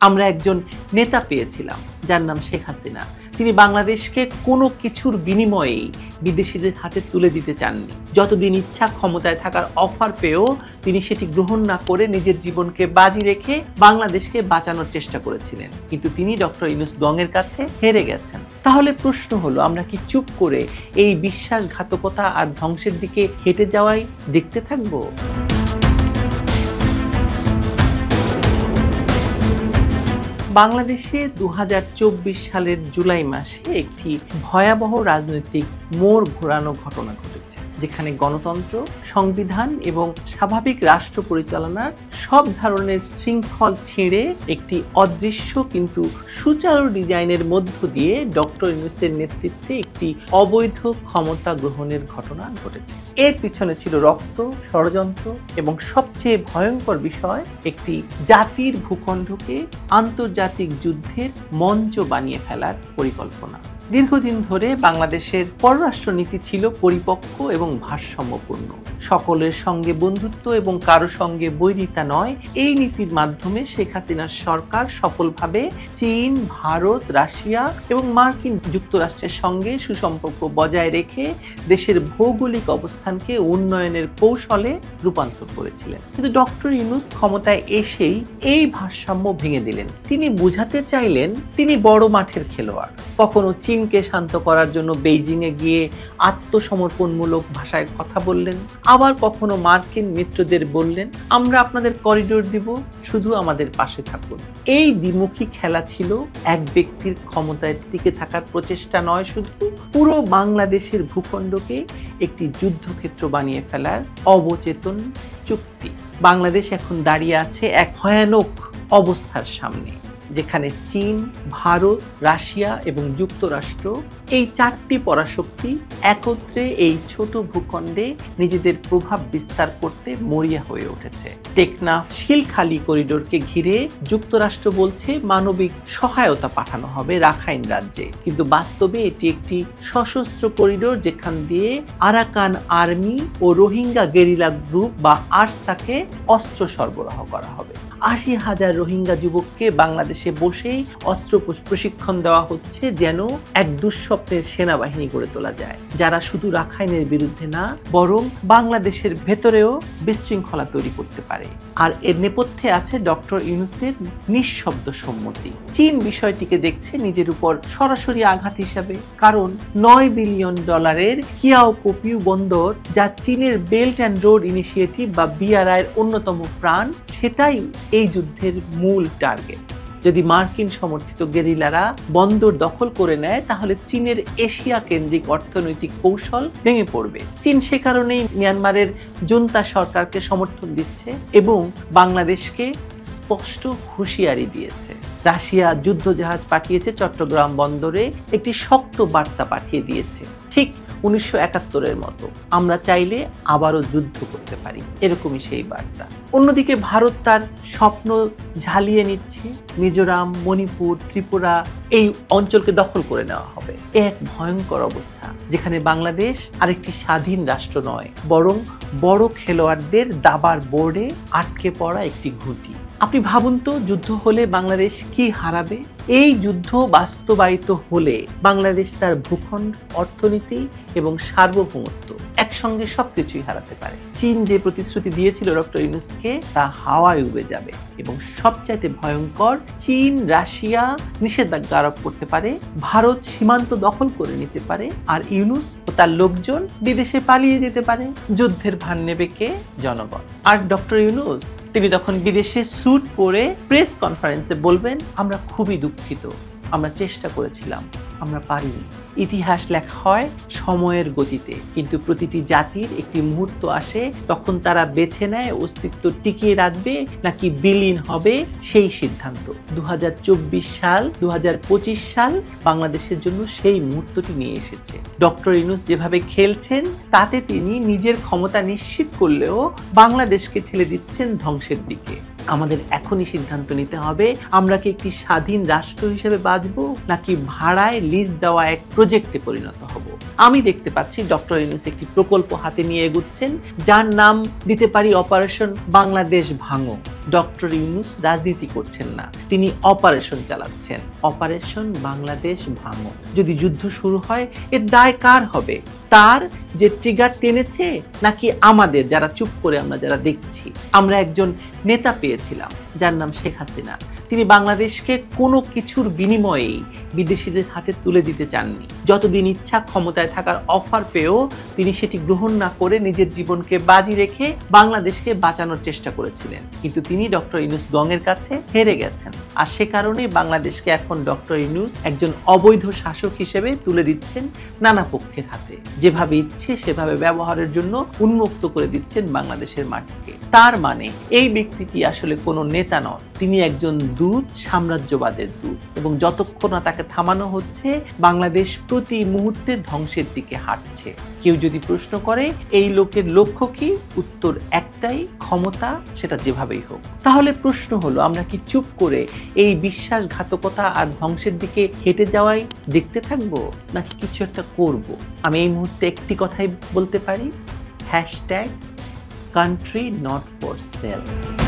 আমরা একজন নেতা পেয়েছিলাম যার নাম শেখ হাসিনা। তিনি বাংলাদেশকে কোনো কিছুর বিনিময়েই বিদেশিদের হাতে তুলে দিতে চাননি। যতদিন ইচ্ছা ক্ষমতায় থাকার অফার পেয়েও তিনি সেটি গ্রহণ না করে নিজের জীবনকে বাজি রেখে বাংলাদেশকে বাঁচানোর চেষ্টা করেছিলেন। কিন্তু তিনি ডক্টর ইউনূস গংয়ের কাছে হেরে গেছেন। তাহলে প্রশ্ন হলো, আমরা কি চুপ করে এই বিশ্বাসঘাতকতা আর ধ্বংসের দিকে হেঁটে যাওয়াই দেখতে থাকবো? বাংলাদেশে ২০২৪ সালের জুলাই মাসে একটি ভয়াবহ রাজনৈতিক মোড় ঘোরানো ঘটনা ঘটেছে, যেখানে গণতন্ত্র, সংবিধান এবং স্বাভাবিক রাষ্ট্র পরিচালনার সব ধরনের শৃঙ্খল ছিঁড়ে একটি অদৃশ্য কিন্তু সুচারু ডিজাইনের মধ্য দিয়ে ডক্টর ইউনূসের নেতৃত্বে একটি অবৈধ ক্ষমতা গ্রহণের ঘটনা ঘটেছে। এর পিছনে ছিল রক্ত, ষড়যন্ত্র এবং সবচেয়ে ভয়ঙ্কর বিষয়, একটি জাতির ভূখণ্ডকে আন্তর্জাতিক যুদ্ধের মঞ্চ বানিয়ে ফেলার পরিকল্পনা। দীর্ঘদিন ধরে বাংলাদেশের পররাষ্ট্রনীতি ছিল পরিপক্ক এবং ভারসাম্যপূর্ণ। সকলের সঙ্গে বন্ধুত্ব এবং কারো সঙ্গে বৈরিতা নয়, এই নীতির মাধ্যমে শেখ হাসিনার সরকার সফলভাবে চীন, ভারত, রাশিয়া এবং মার্কিন যুক্তরাষ্ট্রের সঙ্গে সুসম্পর্ক বজায় রেখে দেশের ভৌগোলিক অবস্থানকে উন্নয়নের কৌশলে রূপান্তর করেছিলেন। কিন্তু ডক্টর ইউনূস ক্ষমতায় এসেই এই ভারসাম্য ভেঙে দিলেন। তিনি বুঝাতে চাইলেন তিনি বড় মাঠের খেলোয়াড়। কখনো চীনকে শান্ত করার জন্য বেইজিংয়ে গিয়ে আত্মসমর্পণমূলক ভাষায় কথা বললেন, আবার কখনো মার্কিন মিত্রদের বললেন, আমরা আপনাদের করিডোর দিব, শুধু আমাদের পাশে থাকুন। এই দ্বিমুখী খেলা ছিল এক ব্যক্তির ক্ষমতায় টিকে থাকার প্রচেষ্টা নয়, শুধু পুরো বাংলাদেশের ভূখণ্ডকে একটি যুদ্ধক্ষেত্র বানিয়ে ফেলার অবচেতন চুক্তি। বাংলাদেশ এখন দাঁড়িয়ে আছে এক ভয়ানক অবস্থার সামনে, যেখানে চীন, ভারত, রাশিয়া এবং যুক্তরাষ্ট্র এই চারটি পরাশক্তি একত্রে এই ছোট ভূখণ্ডে নিজেদের প্রভাব বিস্তার করতে মরিয়া হয়ে উঠেছে। টেকনাফ শিলখালী করিডোরকে ঘিরে যুক্তরাষ্ট্র বলছে মানবিক সহায়তা পাঠানো হবে রাখাইন রাজ্যে, কিন্তু বাস্তবে এটি একটি সশস্ত্র করিডোর, যেখান দিয়ে আরাকান আর্মি ও রোহিঙ্গা গেরিলা গ্রুপ বা আরসাকে অস্ত্র সরবরাহ করা হবে। ৮০,০০০ রোহিঙ্গা যুবককে বাংলাদেশে বসেই অস্ত্র প্রশিক্ষণ দেওয়া হচ্ছে, যেন এক দুঃস্বপ্নের সেনাবাহিনী গড়ে তোলা যায়, যারা শুধু রাখাইনের বিরুদ্ধে না, বরং বাংলাদেশের ভেতরেও বিশৃঙ্খলা তৈরি করতে পারে। আর এর নেপথ্যে আছে ডক্টর ইউনূসের নিঃশব্দ সম্মতি। চীন বিষয়টিকে দেখছে নিজের উপর সরাসরি আঘাত হিসাবে, কারণ $৯ বিলিয়ন কিয়াও কোপিউ বন্দর, যা চীনের বেল্ট অ্যান্ড রোড ইনিশিয়েটিভ বা BRI এর অন্যতম প্রাণ, সেটাই এই যুদ্ধের মূল টার্গেট। যদি মার্কিন সমর্থিত গেরিলারা বন্দর দখল করে নেয়, তাহলে চীনের এশিয়া কেন্দ্রিক অর্থনৈতিক কৌশল ভেঙে পড়বে। চীন সে কারণেই মিয়ানমারের জুনতা সরকারকে সমর্থন দিচ্ছে এবং বাংলাদেশকে স্পষ্ট হুঁশিয়ারি দিয়েছে। রাশিয়া যুদ্ধজাহাজ পাঠিয়েছে চট্টগ্রাম বন্দরে, একটি শক্ত বার্তা পাঠিয়ে দিয়েছে, ঠিক ১৯৭১-এর মতো আমরা চাইলে আবারও যুদ্ধ করতে পারি, এরকমই সেই বার্তা। অন্যদিকে ভারত তার স্বপ্ন ঝালিয়ে নিচ্ছে। মিজোরাম, মণিপুর, ত্রিপুরা এই অঞ্চলকে দখল করে নেওয়া হবে। এক ভয়ঙ্কর অবস্থা, যেখানে বাংলাদেশ আরেকটি স্বাধীন রাষ্ট্র নয়, বরং বড় খেলোয়াড়দের দাবার বোর্ডে আটকে পড়া একটি ঘুঁটি। আপনি ভাবুন তো, যুদ্ধ হলে বাংলাদেশ কি হারাবে? এই যুদ্ধ বাস্তবায়িত হলে বাংলাদেশ তার ভূখণ্ড, অর্থনীতি এবং সার্বভৌমত্ব একসঙ্গে সবকিছুই হারাতে পারে। চীন যে প্রতিশ্রুতি দিয়েছিল ডক্টর ইউনূসকে, তা হাওয়ায় উড়ে যাবে এবং সবচাইতে ভয়ঙ্কর, চীন, রাশিয়া নিষেধাজ্ঞা আরোপ করতে পারে, ভারত সীমান্ত দখল করে নিতে পারে, আর ইউনূস ও তার লোকজন বিদেশে পালিয়ে যেতে পারে। যুদ্ধের ভার নেবে কে? জনগণ। আর ডক্টর ইউনূস তিনি তখন বিদেশে স্যুট পরে প্রেস কনফারেন্সে বলবেন, আমরা খুবই দুঃখিত, আমরা চেষ্টা করেছিলাম, আমরা পারিনি। ইতিহাস লেখা হয় সময়ের গতিতে, কিন্তু প্রতিটি জাতির একটি মুহূর্ত আসে, তখন তারা বেছে নেয় অস্তিত্ব টিকিয়ে রাখবে নাকি বিলীন হবে সেই সিদ্ধান্ত। ২০২৪ সাল, ২০২৫ সাল বাংলাদেশের জন্য সেই মুহূর্তটি নিয়ে এসেছে। ডক্টর ইউনূস যেভাবে খেলছেন, তাতে তিনি নিজের ক্ষমতা নিশ্চিত করলেও বাংলাদেশকে ঠেলে দিচ্ছেন ধ্বংসের দিকে। আমাদের এখনই সিদ্ধান্ত নিতে হবে, আমরা কি একটি স্বাধীন রাষ্ট্র হিসেবে বাঁচবো, নাকি ভাড়ায় লিজ দেওয়া এক প্রজেক্টে পরিণত হব। আমি দেখতে পাচ্ছি ডক্টর ইউনূস একটি প্রকল্প হাতে নিয়ে এগুচ্ছেন, যার নাম দিতে পারি অপারেশন বাংলাদেশ ভাঙো। ডক্টর ইউনূস রাজনীতি করছেন না, তিনি অপারেশন চালাচ্ছেন। অপারেশন বাংলাদেশ ভাঙো। যদি যুদ্ধ শুরু হয় এর দায় কার হবে? তার যে ট্রিগার টেনেছে, নাকি আমাদের যারা চুপ করে আমরা যারা দেখছি? আমরা একজন নেতা পেয়েছিলাম যার নাম শেখ হাসিনা। তিনি বাংলাদেশকে কোনো কিছুর বিনিময়েই বিদেশিদের হাতে তুলে দিতে চাননি। যতদিন ইচ্ছা ক্ষমতায় থাকার অফার পেয়েও তিনি সেটি গ্রহণ না করে নিজের জীবনকে বাজি রেখে বাংলাদেশকে বাঁচানোর চেষ্টা করেছিলেন। কিন্তু তিনি ডক্টর ইউনূস গঙের কাছে হেরে গেছেন। আর সে কারণেই বাংলাদেশকে এখন ডক্টর ইউনূস একজন অবৈধ শাসক হিসেবে তুলে দিচ্ছেন নানা পক্ষের হাতে। যেভাবে ইচ্ছে সেভাবে ব্যবহারের জন্য উন্মুক্ত করে দিচ্ছেন বাংলাদেশের মাটিকে। তার মানে এই ব্যক্তিটি আসলে কোনো নেতা নন, তিনি একজন দূত, সাম্রাজ্যবাদের দূত। এবং যতক্ষণ না তাকে থামানো হচ্ছে, বাংলাদেশ প্রতি মুহূর্তে ধ্বংসের দিকে হাঁটছে। কেউ যদি প্রশ্ন করে এই লোকের লক্ষ্য কি, উত্তর একটাই, ক্ষমতা, সেটা যেভাবেই হোক। তাহলে প্রশ্ন হলো, আমরা কি চুপ করে এই বিশ্বাসঘাতকতা আর ধ্বংসের দিকে হেঁটে যাওয়াই দেখতে থাকবো, নাকি কিছু একটা করব? আমি এই মুহূর্তে একটি কথাই বলতে পারি, #country not for sale।